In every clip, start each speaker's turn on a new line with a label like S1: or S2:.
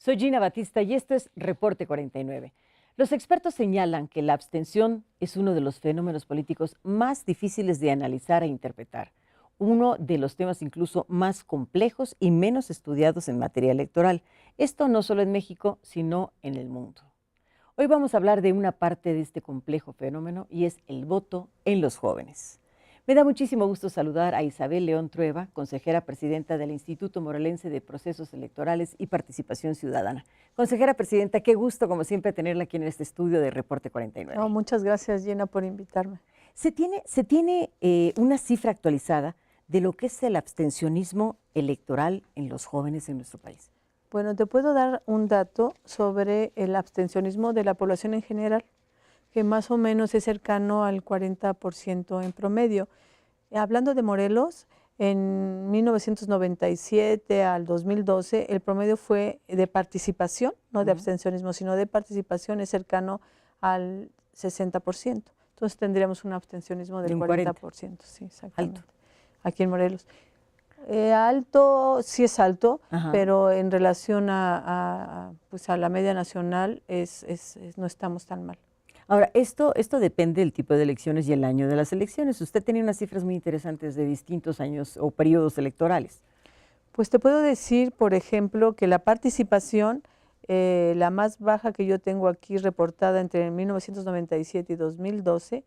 S1: Soy Gina Batista y esto es Reporte 49. Los expertos señalan que la abstención es uno de los fenómenos políticos más difíciles de analizar e interpretar, uno de los temas incluso más complejos y menos estudiados en materia electoral. Esto no solo en México, sino en el mundo. Hoy vamos a hablar de una parte de este complejo fenómeno y es el voto en los jóvenes. Me da muchísimo gusto saludar a Isabel León Trueba, consejera presidenta del Instituto Morelense de Procesos Electorales y Participación Ciudadana. Consejera presidenta, qué gusto como siempre tenerla aquí en este estudio de Reporte 49.
S2: No, muchas gracias, Gina, por invitarme.
S1: Se tiene una cifra actualizada de lo que es el abstencionismo electoral en los jóvenes en nuestro país.
S2: Bueno, te puedo dar un dato sobre el abstencionismo de la población en general, que más o menos es cercano al 40% en promedio. Hablando de Morelos, en 1997 al 2012, el promedio fue de participación, no de abstencionismo, sino de participación es cercano al 60%. Entonces tendríamos un abstencionismo del 40%. Sí, exactamente.
S1: Alto.
S2: Aquí en Morelos. Alto, sí es alto, pero en relación pues a la media nacional no estamos tan mal.
S1: Ahora, esto depende del tipo de elecciones y el año de las elecciones. Usted tenía unas cifras muy interesantes de distintos años o periodos electorales.
S2: Pues te puedo decir, por ejemplo, que la participación, la más baja que yo tengo aquí reportada entre 1997 y 2012,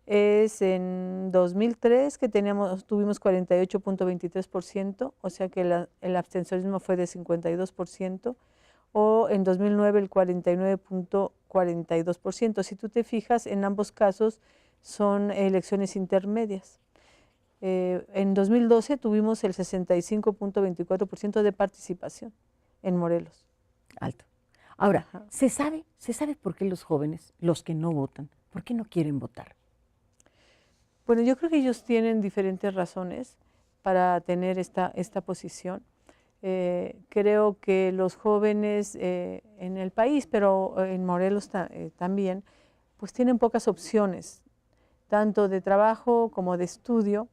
S2: es en 2003 que tuvimos 48.23%, o sea que el abstencionismo fue de 52%, o en 2009 el 49.42%. Si tú te fijas, en ambos casos son elecciones intermedias. En 2012 tuvimos el 65.24% de participación en Morelos.
S1: Alto. Ahora, ¿se sabe por qué los jóvenes, los que no votan, por qué no quieren votar?
S2: Bueno, yo creo que ellos tienen diferentes razones para tener esta posición. Creo que los jóvenes en el país, pero en Morelos también, pues tienen pocas opciones, tanto de trabajo como de estudio.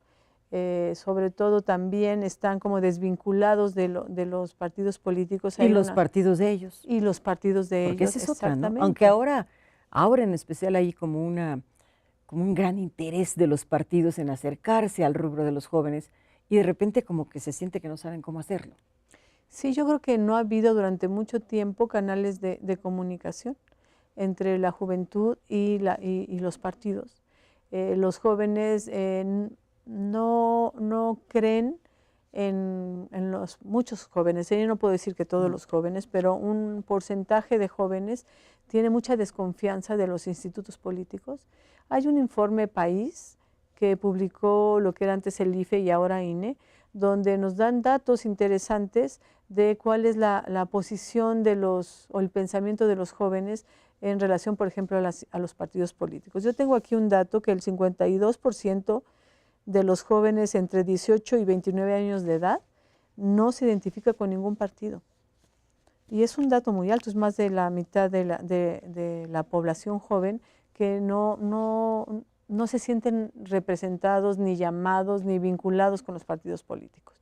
S2: Sobre todo también están como desvinculados de los partidos políticos.
S1: Y los partidos de ellos.
S2: Y los partidos de ellos.
S1: Porque esa es otra, ¿no? Aunque ahora en especial hay como un gran interés de los partidos en acercarse al rubro de los jóvenes y de repente como que se siente que no saben cómo hacerlo.
S2: Sí, yo creo que no ha habido durante mucho tiempo canales de comunicación entre la juventud y los partidos. Los jóvenes no creen en muchos jóvenes, yo no puedo decir que todos los jóvenes, pero un porcentaje de jóvenes tiene mucha desconfianza de los institutos políticos. Hay un informe País que publicó lo que era antes el IFE y ahora INE, donde nos dan datos interesantes de cuál es la posición o el pensamiento de los jóvenes en relación, por ejemplo, a los partidos políticos. Yo tengo aquí un dato que el 52% de los jóvenes entre 18 y 29 años de edad no se identifica con ningún partido. Y es un dato muy alto, es más de la mitad de la población joven que no se sienten representados, ni llamados, ni vinculados con los partidos políticos.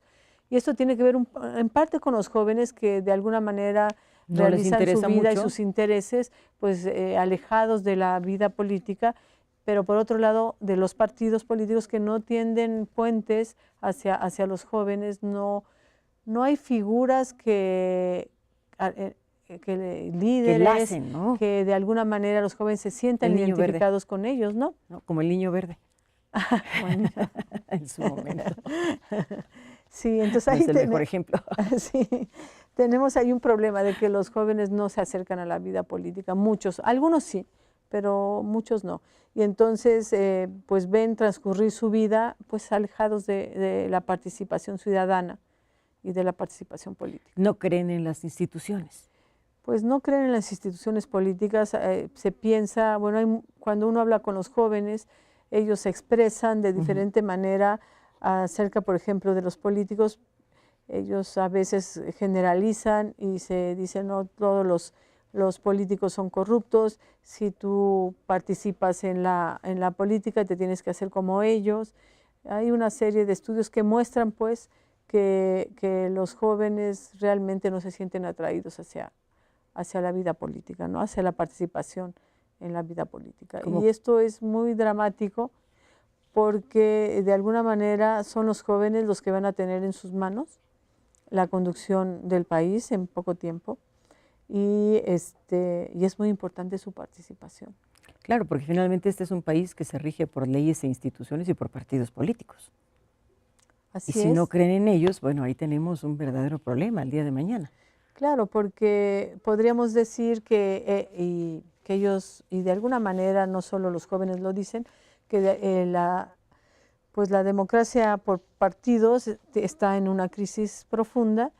S2: Y esto tiene que ver en parte con los jóvenes que de alguna manera realizan su vida y sus intereses pues alejados de la vida política, pero por otro lado de los partidos políticos que no tienden puentes hacia los jóvenes, no hay figuras que líderes,
S1: ¿no?
S2: que de alguna manera los jóvenes se sientan identificados con ellos, ¿no?
S1: Como el niño verde.
S2: Bueno,
S1: en su momento.
S2: Sí, entonces ahí
S1: es el mejor ejemplo.
S2: Sí, tenemos ahí un problema de que los jóvenes no se acercan a la vida política, muchos, algunos sí, pero muchos no. Y entonces pues ven transcurrir su vida pues alejados de la participación ciudadana y de la participación política.
S1: ¿No creen en las instituciones?
S2: Pues no creen en las instituciones políticas, se piensa, bueno, cuando uno habla con los jóvenes, ellos se expresan de diferente manera acerca, por ejemplo, de los políticos. Ellos a veces generalizan y se dicen, no, todos los políticos son corruptos, si tú participas en la política te tienes que hacer como ellos. Hay una serie de estudios que muestran pues que los jóvenes realmente no se sienten atraídos hacia la vida política, ¿no? Hacia la participación en la vida política. Y esto es muy dramático porque de alguna manera son los jóvenes los que van a tener en sus manos la conducción del país en poco tiempo y es muy importante su participación.
S1: Claro, porque finalmente este es un país que se rige por leyes e instituciones y por partidos políticos.
S2: Así
S1: y si no creen en ellos, bueno, ahí tenemos un verdadero problema el día de mañana.
S2: Claro, porque podríamos decir que ellos, y de alguna manera no solo los jóvenes lo dicen, que pues la democracia por partidos está en una crisis profunda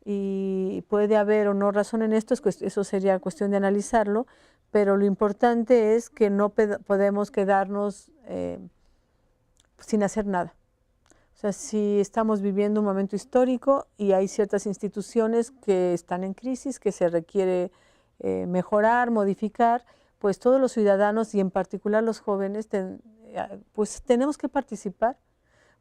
S2: y puede haber o no razón en esto, eso sería cuestión de analizarlo, pero lo importante es que no podemos quedarnos sin hacer nada. O sea, si estamos viviendo un momento histórico y hay ciertas instituciones que están en crisis, que se requiere mejorar, modificar, pues todos los ciudadanos y en particular los jóvenes, pues tenemos que participar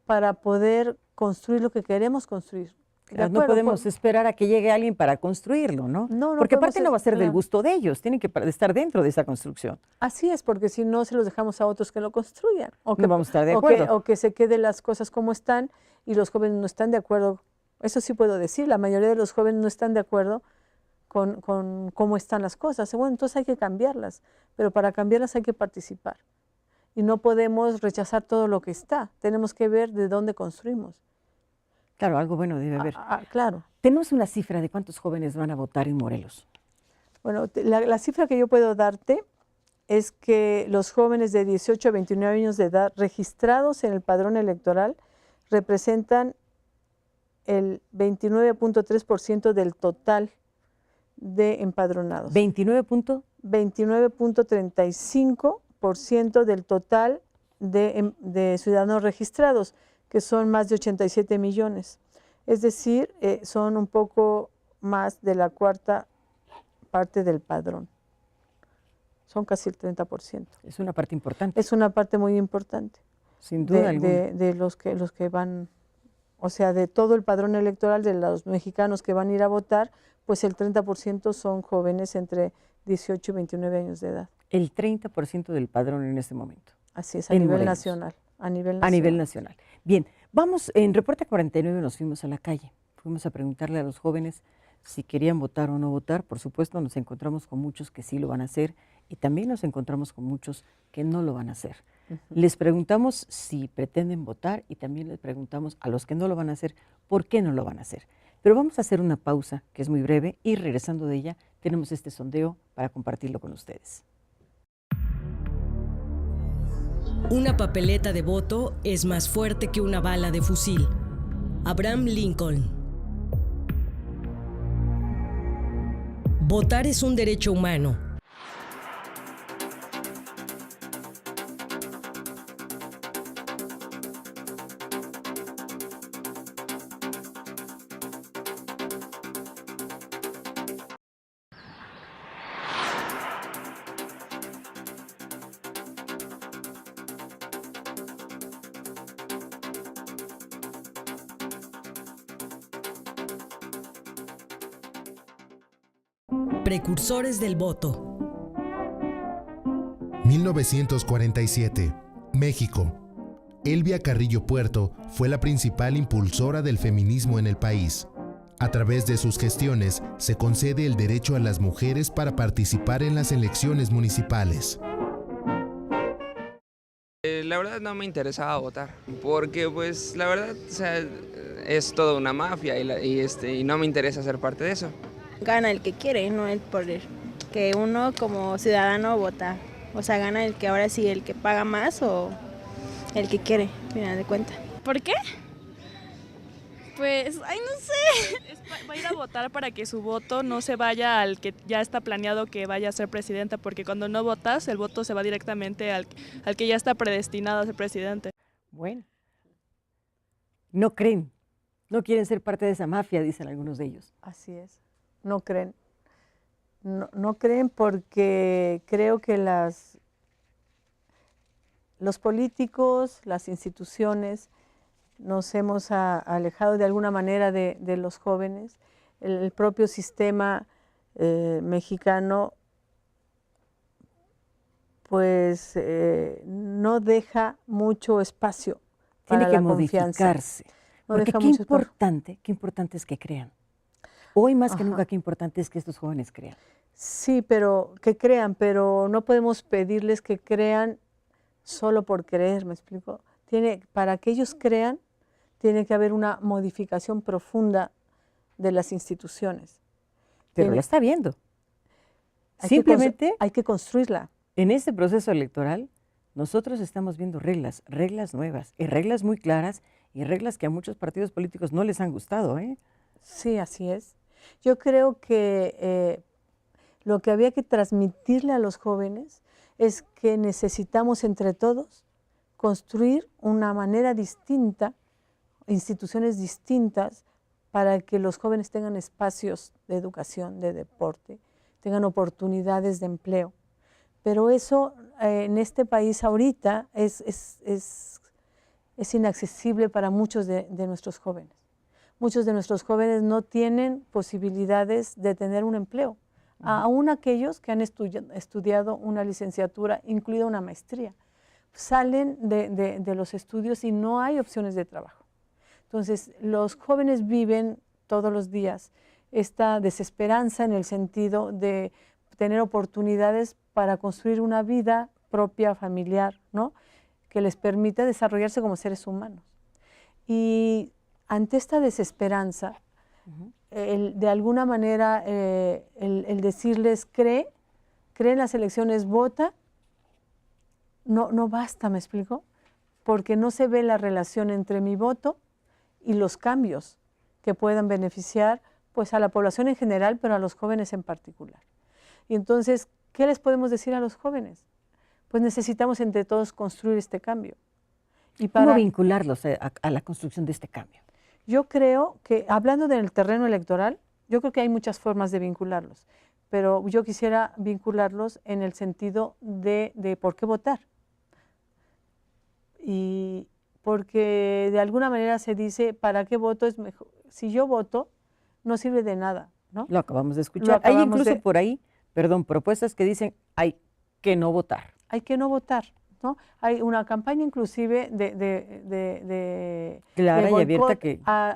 S2: para poder construir lo que queremos construir.
S1: Claro, no podemos esperar a que llegue alguien para construirlo, ¿no? Porque aparte no va a ser del gusto de ellos, tienen que estar dentro de esa construcción.
S2: Así es, porque si no se los dejamos a otros que lo construyan.
S1: No vamos a estar de acuerdo.
S2: O que se queden las cosas como están y los jóvenes no están de acuerdo. Eso sí puedo decir, la mayoría de los jóvenes no están de acuerdo con cómo están las cosas. Bueno, entonces hay que cambiarlas, pero para cambiarlas hay que participar. Y no podemos rechazar todo lo que está, tenemos que ver de dónde construimos.
S1: Claro, algo bueno debe haber.
S2: Claro.
S1: ¿Tenemos una cifra de cuántos jóvenes van a votar en Morelos?
S2: Bueno, la cifra que yo puedo darte es que los jóvenes de 18 a 29 años de edad registrados en el padrón electoral representan el 29.3% del total de empadronados. 29.35% del total de ciudadanos registrados, que son más de 87 millones. Es decir, son un poco más de la cuarta parte del padrón. Son casi el 30%.
S1: Es una parte importante.
S2: Es una parte muy importante.
S1: Sin duda alguna.
S2: De los que van, o sea, de todo el padrón electoral de los mexicanos que van a ir a votar, pues el 30% son jóvenes entre 18 y 29 años de edad.
S1: El 30% del padrón en este momento.
S2: Así es, a nivel nacional. A nivel nacional.
S1: Bien, vamos, en Reporte 49 nos fuimos a la calle, fuimos a preguntarle a los jóvenes si querían votar o no votar. Por supuesto, nos encontramos con muchos que sí lo van a hacer y también nos encontramos con muchos que no lo van a hacer. Les preguntamos si pretenden votar y también les preguntamos a los que no lo van a hacer por qué no lo van a hacer. Pero vamos a hacer una pausa que es muy breve y regresando de ella tenemos este sondeo para compartirlo con ustedes.
S3: Una papeleta de voto es más fuerte que una bala de fusil. Abraham Lincoln. Votar es un derecho humano. Precursores del voto.
S4: 1947, México. Elvia Carrillo Puerto fue la principal impulsora del feminismo en el país. A través de sus gestiones, se concede el derecho a las mujeres para participar en las elecciones municipales.
S5: La verdad no me interesaba votar, porque pues la verdad, o sea, es toda una mafia y no me interesa ser parte de eso.
S6: Gana el que quiere, no el por el que uno como ciudadano vota. O sea, gana el que ahora sí, el que paga más o el que quiere, mira, de cuenta.
S7: ¿Por qué? Pues, ay, no sé. Va a ir a votar para que su voto no se vaya al que ya está planeado que vaya a ser presidenta, porque cuando no votas, el voto se va directamente al que ya está predestinado a ser presidente.
S1: Bueno, no creen, no quieren ser parte de esa mafia, dicen algunos de ellos.
S2: Así es. No creen. No creen porque creo que los políticos, las instituciones, nos hemos alejado de alguna manera de los jóvenes. El propio sistema mexicano pues no deja mucho espacio para
S1: Tiene que
S2: la confianza.
S1: modificarse.
S2: No
S1: Porque
S2: deja mucho espacio.
S1: qué importante es que crean. Hoy más que
S2: Ajá.
S1: nunca, qué importante es que estos jóvenes crean.
S2: Sí, pero que crean, pero no podemos pedirles que crean solo por creer, ¿me explico? Para que ellos crean, tiene que haber una modificación profunda de las instituciones.
S1: Pero la está viendo.
S2: Hay que
S1: Simplemente
S2: hay que construirla.
S1: en este proceso electoral, nosotros estamos viendo reglas nuevas, y reglas muy claras, y reglas que a muchos partidos políticos no les han gustado, ¿eh?
S2: Sí, así es. Yo creo que lo que había que transmitirle a los jóvenes es que necesitamos entre todos construir una manera distinta, instituciones distintas, para que los jóvenes tengan espacios de educación, de deporte, tengan oportunidades de empleo. Pero eso en este país ahorita es inaccesible para muchos de nuestros jóvenes. Muchos de nuestros jóvenes no tienen posibilidades de tener un empleo. Aún aquellos que han estudiado una licenciatura, incluida una maestría, salen de los estudios y no hay opciones de trabajo. Entonces, los jóvenes viven todos los días esta desesperanza en el sentido de tener oportunidades para construir una vida propia, familiar, ¿no?, que les permita desarrollarse como seres humanos. Y ante esta desesperanza, de alguna manera, el decirles cree en las elecciones, vota, no basta, ¿me explico? Porque no se ve la relación entre mi voto y los cambios que puedan beneficiar pues a la población en general, pero a los jóvenes en particular. Y entonces, ¿qué les podemos decir a los jóvenes? Pues necesitamos entre todos construir este cambio. Y
S1: ¿Cómo vincularlos a la construcción de este cambio?
S2: Yo creo que, hablando del terreno electoral, yo creo que hay muchas formas de vincularlos, pero yo quisiera vincularlos en el sentido de por qué votar. Y porque de alguna manera se dice, ¿para qué voto es mejor? Si yo voto, no sirve de nada, ¿no?
S1: Lo acabamos de escuchar. Hay incluso por ahí, propuestas que dicen hay que no votar.
S2: Hay que no votar, ¿no? Hay una campaña inclusive
S1: clara
S2: de
S1: y abierta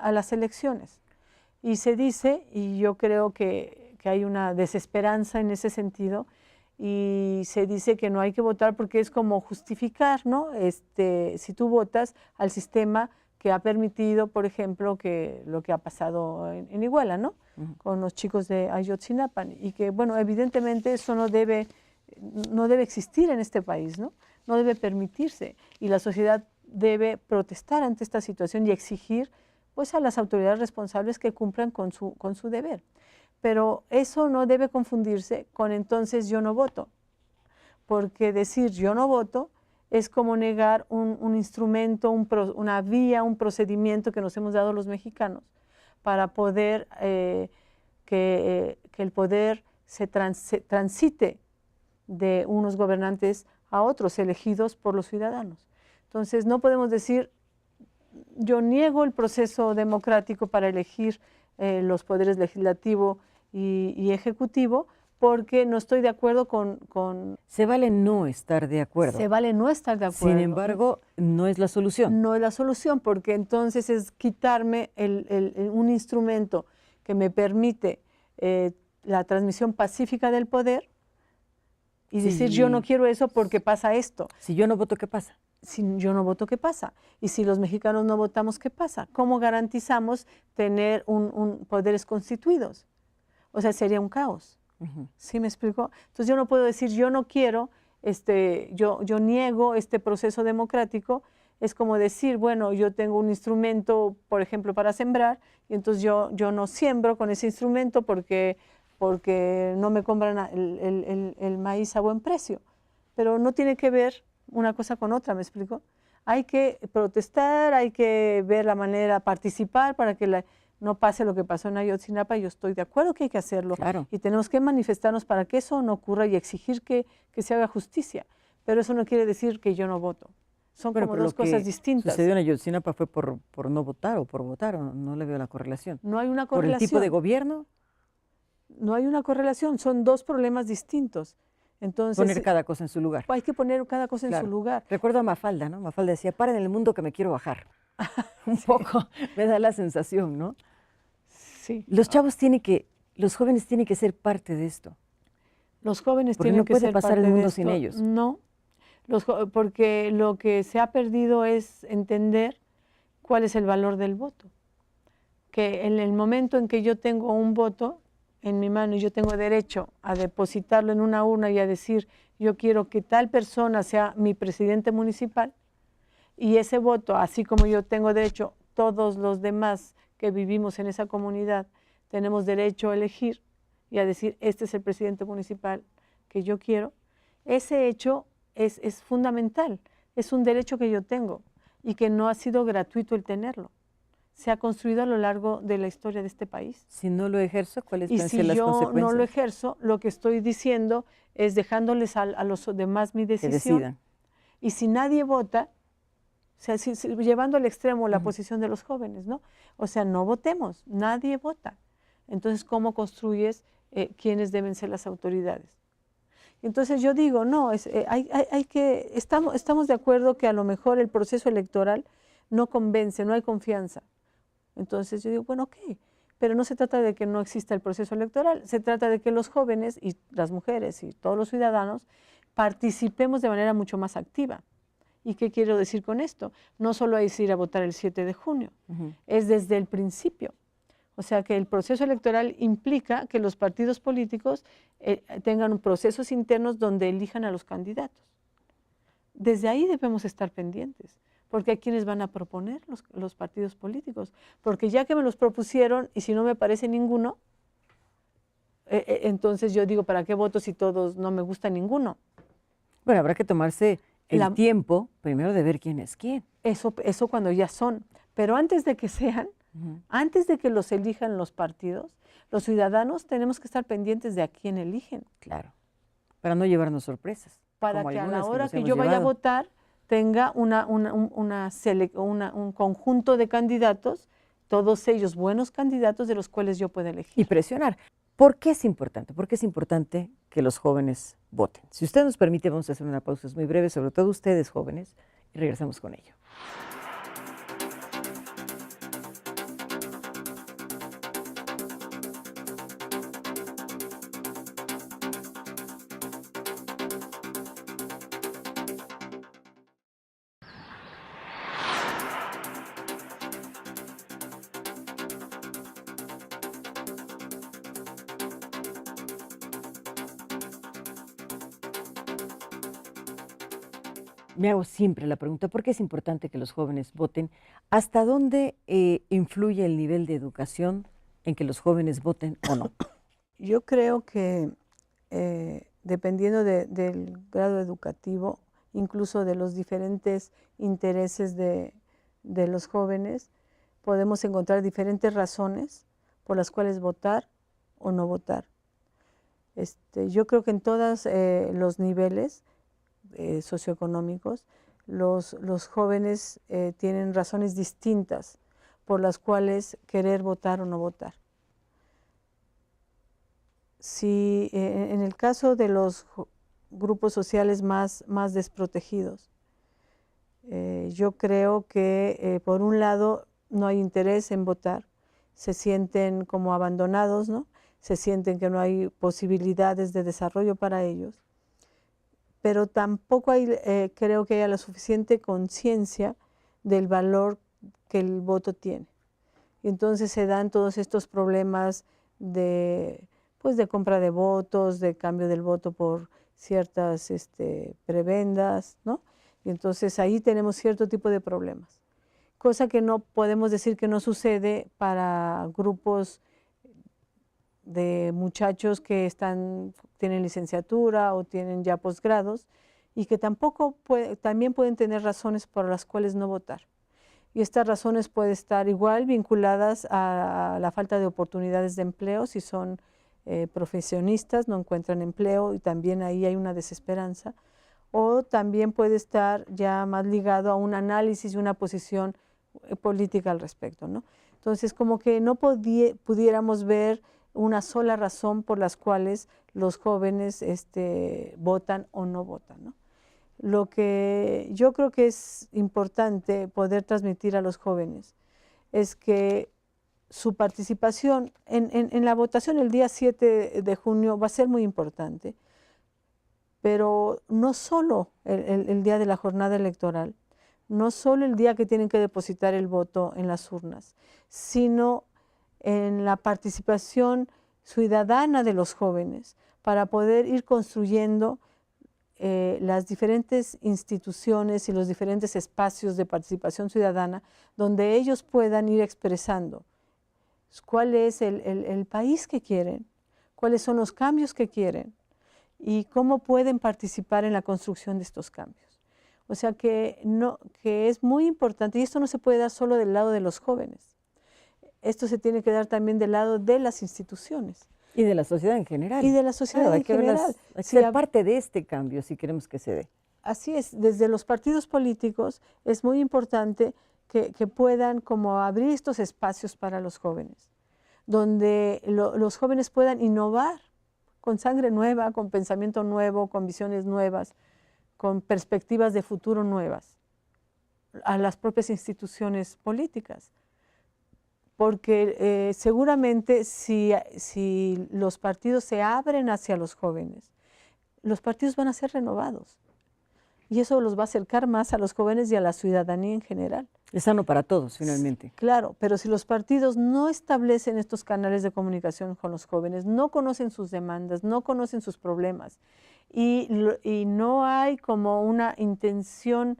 S2: a las elecciones. Y se dice, y yo creo que hay una desesperanza en ese sentido, y se dice que no hay que votar porque es como justificar, ¿no? Si tú votas al sistema que ha permitido, por ejemplo, que lo que ha pasado en Iguala, ¿no? Con los chicos de Ayotzinapa, y que, bueno, evidentemente eso no debe existir en este país, ¿no? No debe permitirse, y la sociedad debe protestar ante esta situación y exigir pues a las autoridades responsables que cumplan con su deber. Pero eso no debe confundirse con entonces yo no voto, porque decir yo no voto es como negar un instrumento, una vía, un procedimiento que nos hemos dado los mexicanos para poder que el poder se transite de unos gobernantes a otros elegidos por los ciudadanos. Entonces no podemos decir yo niego el proceso democrático para elegir los poderes legislativo y ejecutivo porque no estoy de acuerdo con...
S1: Se vale no estar de acuerdo.
S2: Se vale no estar de acuerdo.
S1: Sin embargo, no es la solución.
S2: No es la solución, porque entonces es quitarme un instrumento que me permite la transmisión pacífica del poder y decir yo no quiero eso porque pasa esto.
S1: Si yo no voto, ¿qué pasa?
S2: Si yo no voto, ¿qué pasa? Y si los mexicanos no votamos, ¿qué pasa? ¿Cómo garantizamos tener poderes constituidos? O sea, sería un caos. ¿Sí me explico? Entonces yo no puedo decir yo no quiero, yo niego este proceso democrático. Es como decir, bueno, yo tengo un instrumento, por ejemplo, para sembrar, y entonces yo no siembro con ese instrumento porque no me compran el maíz a buen precio. Pero no tiene que ver una cosa con otra, ¿me explico? Hay que protestar, hay que ver la manera, participar para que no pase lo que pasó en Ayotzinapa. Yo estoy de acuerdo que hay que hacerlo.
S1: Claro.
S2: Y tenemos que manifestarnos para que eso no ocurra y exigir que se haga justicia. Pero eso no quiere decir que yo no voto. Son
S1: Bueno,
S2: como
S1: pero
S2: dos
S1: lo que
S2: cosas distintas.
S1: sucedió en Ayotzinapa fue por no votar o por votar, o no le veo la correlación.
S2: No hay una
S1: ¿Por el tipo de
S2: correlación.
S1: gobierno?
S2: No hay una correlación, son dos problemas distintos. Entonces,
S1: Poner cada cosa en su lugar.
S2: hay que poner cada cosa en
S1: Claro.
S2: su lugar.
S1: Recuerdo a Mafalda, ¿no? Mafalda decía, paren el mundo que me quiero bajar. Un poco me da la sensación, ¿no?
S2: Sí.
S1: Los jóvenes tienen que ser parte de esto.
S2: Los jóvenes
S1: Porque
S2: tienen
S1: no
S2: que
S1: puede
S2: ser
S1: pasar
S2: parte
S1: el
S2: de
S1: mundo
S2: esto.
S1: sin ellos.
S2: No, porque lo que se ha perdido es entender cuál es el valor del voto. Que en el momento en que yo tengo un voto en mi mano y yo tengo derecho a depositarlo en una urna y a decir, yo quiero que tal persona sea mi presidente municipal, y ese voto, así como yo tengo derecho, todos los demás que vivimos en esa comunidad, tenemos derecho a elegir y a decir, este es el presidente municipal que yo quiero, ese hecho es fundamental, es un derecho que yo tengo y que no ha sido gratuito el tenerlo. Se ha construido a lo largo de la historia de este país.
S1: Si no lo ejerzo, ¿cuáles
S2: Y
S1: van a
S2: si
S1: ser las
S2: yo
S1: consecuencias?
S2: no lo ejerzo, lo que estoy diciendo es dejándoles a los demás mi
S1: Que
S2: decisión.
S1: decidan.
S2: Y si nadie vota, o sea, llevando al extremo la posición de los jóvenes, ¿no? O sea, no votemos, nadie vota. Entonces, ¿cómo construyes quiénes deben ser las autoridades? Entonces yo digo, no, estamos de acuerdo que a lo mejor el proceso electoral no convence, no hay confianza. Entonces yo digo, bueno, ok, pero no se trata de que no exista el proceso electoral, se trata de que los jóvenes y las mujeres y todos los ciudadanos participemos de manera mucho más activa. ¿Y qué quiero decir con esto? No solo es ir a votar el 7 de junio, es desde el principio. O sea que el proceso electoral implica que los partidos políticos tengan procesos internos donde elijan a los candidatos. Desde ahí debemos estar pendientes, porque hay quienes van a proponer los partidos políticos, porque ya que me los propusieron y si no me parece ninguno, entonces yo digo, ¿para qué voto si todos no me gusta ninguno?
S1: Bueno, habrá que tomarse el tiempo primero de ver quién es quién.
S2: Eso cuando ya son, pero antes de que sean, antes de que los elijan los partidos, los ciudadanos tenemos que estar pendientes de a quién eligen.
S1: Claro, para no llevarnos sorpresas.
S2: Para
S1: como
S2: que a la
S1: algunas
S2: hora
S1: nos
S2: que
S1: hemos
S2: yo vaya a
S1: llevado.
S2: votar tenga un conjunto de candidatos, todos ellos buenos candidatos de los cuales yo pueda elegir.
S1: Y presionar. ¿Por qué es importante? ¿Por qué es importante que los jóvenes voten? Si usted nos permite, vamos a hacer una pausa muy breve, sobre todo ustedes jóvenes, y regresamos con ello. Me hago siempre la pregunta, ¿por qué es importante que los jóvenes voten? ¿Hasta dónde influye el nivel de educación en que los jóvenes voten o no?
S2: Yo creo que dependiendo del grado educativo, incluso de los diferentes intereses de los jóvenes, podemos encontrar diferentes razones por las cuales votar o no votar. Yo creo que en todos los niveles socioeconómicos, los jóvenes tienen razones distintas por las cuales querer votar o no votar. Si en el caso de los grupos sociales más desprotegidos, yo creo que por un lado no hay interés en votar, se sienten como abandonados, ¿no? Se sienten que no hay posibilidades de desarrollo para ellos, pero tampoco creo que haya la suficiente conciencia del valor que el voto tiene. Y entonces se dan todos estos problemas de compra de votos, de cambio del voto por ciertas prebendas, ¿no? Y entonces ahí tenemos cierto tipo de problemas. Cosa que no podemos decir que no sucede para grupos de muchachos que tienen licenciatura o tienen ya posgrados y que también pueden tener razones por las cuales no votar. Y estas razones pueden estar igual vinculadas a la falta de oportunidades de empleo, si son profesionistas, no encuentran empleo y también ahí hay una desesperanza, o también puede estar ya más ligado a un análisis y una posición política al respecto, ¿no? Entonces, como que no pudiéramos ver una sola razón por las cuales los jóvenes votan o no votan, ¿no? Lo que yo creo que es importante poder transmitir a los jóvenes es que su participación en la votación el día 7 de junio va a ser muy importante, pero no solo el día de la jornada electoral, no solo el día que tienen que depositar el voto en las urnas, sino en la participación ciudadana de los jóvenes para poder ir construyendo las diferentes instituciones y los diferentes espacios de participación ciudadana donde ellos puedan ir expresando cuál es el país que quieren, cuáles son los cambios que quieren y cómo pueden participar en la construcción de estos cambios. O sea que es muy importante, y esto no se puede dar solo del lado de los jóvenes, esto se tiene que dar también del lado de las instituciones.
S1: Y de la sociedad en general.
S2: Y de la sociedad en general.
S1: Hay que ser parte de este cambio si queremos que se dé.
S2: Así es, desde los partidos políticos es muy importante que puedan como abrir estos espacios para los jóvenes, donde los jóvenes puedan innovar con sangre nueva, con pensamiento nuevo, con visiones nuevas, con perspectivas de futuro nuevas a las propias instituciones políticas. Porque seguramente si los partidos se abren hacia los jóvenes, los partidos van a ser renovados. Y eso los va a acercar más a los jóvenes y a la ciudadanía en general.
S1: Es sano para todos, finalmente.
S2: Claro, pero si los partidos no establecen estos canales de comunicación con los jóvenes, no conocen sus demandas, no conocen sus problemas, y no hay como una intención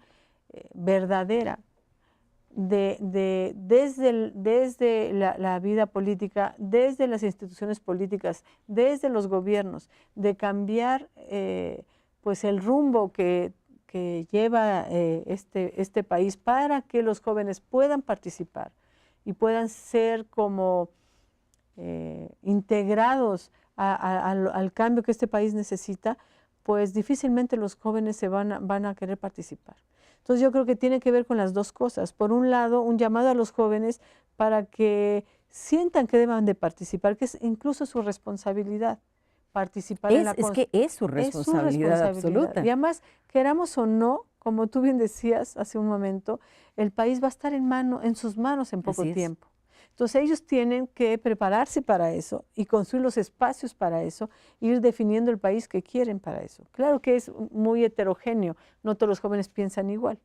S2: verdadera desde la vida política, desde las instituciones políticas, desde los gobiernos, de cambiar pues el rumbo que lleva este país para que los jóvenes puedan participar y puedan ser como integrados al cambio que este país necesita, pues difícilmente los jóvenes van a querer participar. Entonces yo creo que tiene que ver con las dos cosas. Por un lado, un llamado a los jóvenes para que sientan que deban de participar, que es incluso su responsabilidad participar en la
S1: construcción. Es que es su responsabilidad absoluta.
S2: Y además, queramos o no, como tú bien decías hace un momento, el país va a estar en sus manos en poco tiempo. Entonces ellos tienen que prepararse para eso y construir los espacios para eso, ir definiendo el país que quieren para eso. Claro que es muy heterogéneo, no todos los jóvenes piensan igual,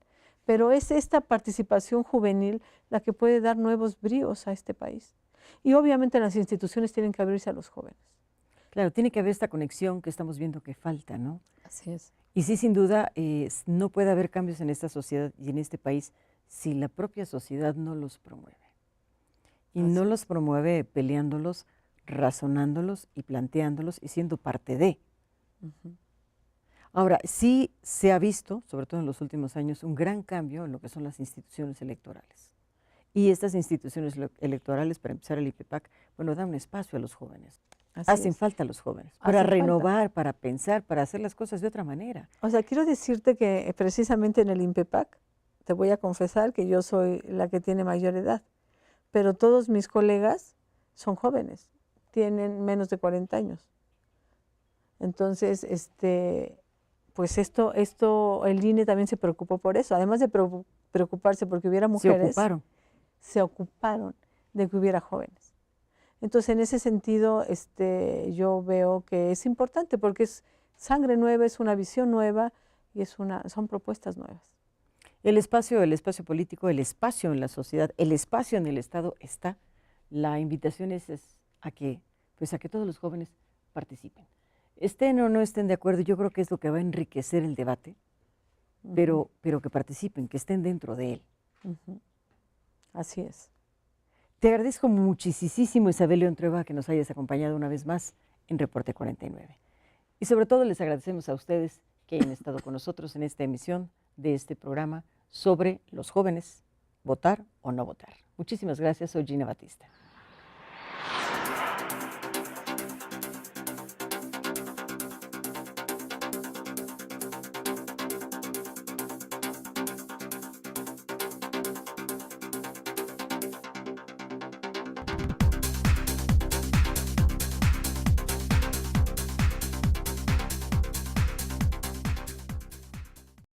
S2: pero es esta participación juvenil la que puede dar nuevos bríos a este país. Y obviamente las instituciones tienen que abrirse a los jóvenes.
S1: Claro, tiene que haber esta conexión que estamos viendo que falta, ¿no?
S2: Así es.
S1: Y sí, sin duda, no puede haber cambios en esta sociedad y en este país si la propia sociedad no los promueve. Y no los promueve peleándolos, razonándolos y planteándolos y siendo parte de. Ahora, sí se ha visto, sobre todo en los últimos años, un gran cambio en lo que son las instituciones electorales. Y estas instituciones electorales, para empezar el IPEPAC, bueno, dan un espacio a los jóvenes. Hacen falta a los jóvenes para renovar, para pensar, para hacer las cosas de otra manera.
S2: O sea, quiero decirte que precisamente en el INPEPAC, te voy a confesar que yo soy la que tiene mayor edad, pero todos mis colegas son jóvenes, tienen menos de 40 años. Entonces, pues esto, el INE también se preocupó por eso, además de preocuparse porque hubiera mujeres, se ocuparon de que hubiera jóvenes. Entonces, en ese sentido, yo veo que es importante porque es sangre nueva, es una visión nueva y son propuestas nuevas.
S1: El espacio político, el espacio en la sociedad, el espacio en el Estado está. La invitación es a que todos los jóvenes participen. Estén o no estén de acuerdo, yo creo que es lo que va a enriquecer el debate, pero que participen, que estén dentro de él.
S2: Así es.
S1: Te agradezco muchísimo, Isabel León Trueba, que nos hayas acompañado una vez más en Reporte 49. Y sobre todo les agradecemos a ustedes que hayan estado con nosotros en esta emisión de este programa sobre los jóvenes, votar o no votar. Muchísimas gracias, soy Gina Batista.